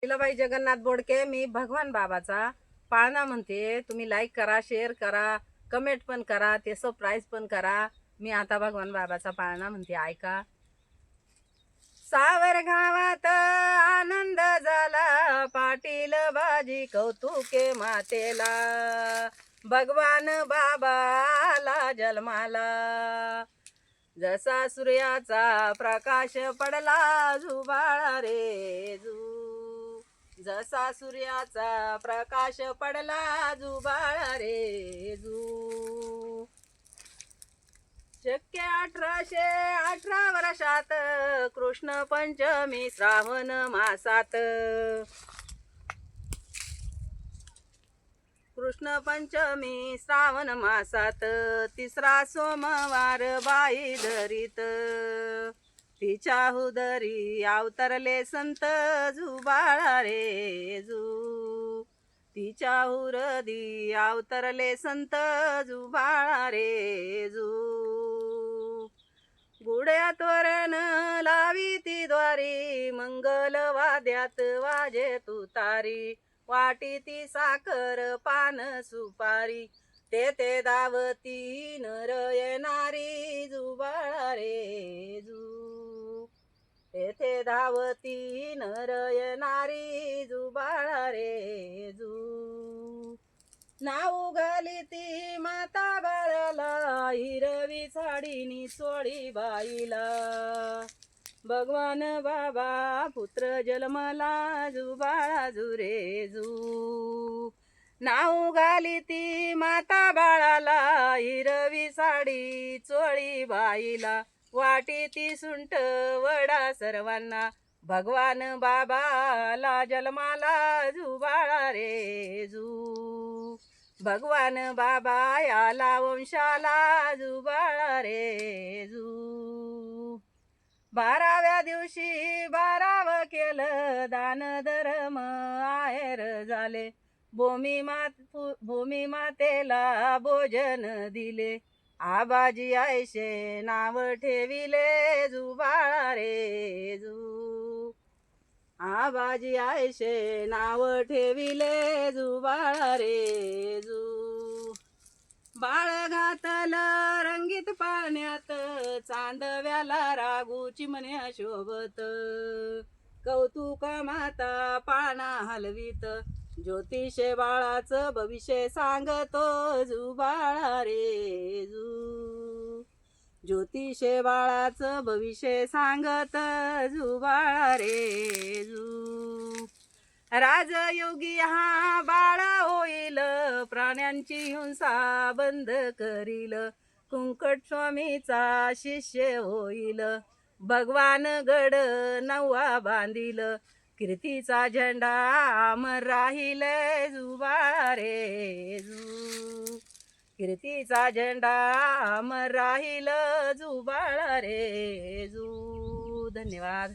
लीलाबाई जगन्नाथ बोडके, मी भगवान बाबाचा पाळणा म्हणते. तुम्ही लाईक करा, शेअर करा, कमेंट पण करा, ते सरप्राईज पण करा. मी आता भगवान बाबाचा पाळणा म्हणते, ऐका. सावर गावात आनंद झाला, पाटील बाजी कौतुके मातेला, भगवान बाबाला जन्माला. जसा सूर्याचा प्रकाश पडला, जुबाळा रे जू. जसा सूर्याचा प्रकाश पडला, जुबाळा रे जू. शक्य 1818 वर्षात, कृष्ण पंचमी श्रावण मासात. कृष्ण पंचमी श्रावण मासात, तिसरा सोमवार बाई धरीत. तिच्या उदरी अवतरले संत, जुबाळा रे जू. तिच्या उदरी अवतरले संत, जुबाळा रे जू. गुड्या तोरण लावी ती द्वारी, मंगल वाद्यात वाजे तुतारी. वाटी ती साखर पान सुपारी, ते दावती नर येणारी, जुबाळा रे जू. तेथे धावती नर येणारी, जुबाळा रे जू. नाव घाली ती माता बाळाला, हिरवी साडीनी सोळी बाईला. भगवान बाबा पुत्र जन्मला, जुबाळा जुरे जू. नाव घाली ती माता बाळाला, हिरवी साडी चोळी बाईला. वाटी ती सुंठ वडा सर्वांना, भगवान बाबाला जन्माला, जुबाळा रे जू. भगवान बाबा याला वंशाला, जुबाळा रे जू. 12व्या दिवशी 12व केलं, दान धर्म आहेर झाले. भूमी मातेला भोजन दिले, आबाजी आयशे नाव ठेविले, जुबाळा रे जू. आबाजी आयशे नाव ठेविले, जुबाळा रे जू. बाळ घातलं रंगीत पाण्यात, चांदव्याला रागू चिमण्या शोभत. कौतुक माता पाळणा हलवीत, ज्योतिषे बाळाचं भविष्य सांगतो, जुबाळा रे जू. ज्योतिषे बाळाचं भविष्य सांगत, जुबाळा रे जू. राजयोगी हा बाळा होईल, प्राण्यांची हिंसा बंद करील. कुंकट स्वामीचा शिष्य होईल, भगवान गड नवा बांधील. कीर्तीचा झेंडा अमर राहील, जुबाळा रे जू. कीर्तीचा झेंडा अमर राहील, जुबाळा रे जू. धन्यवाद.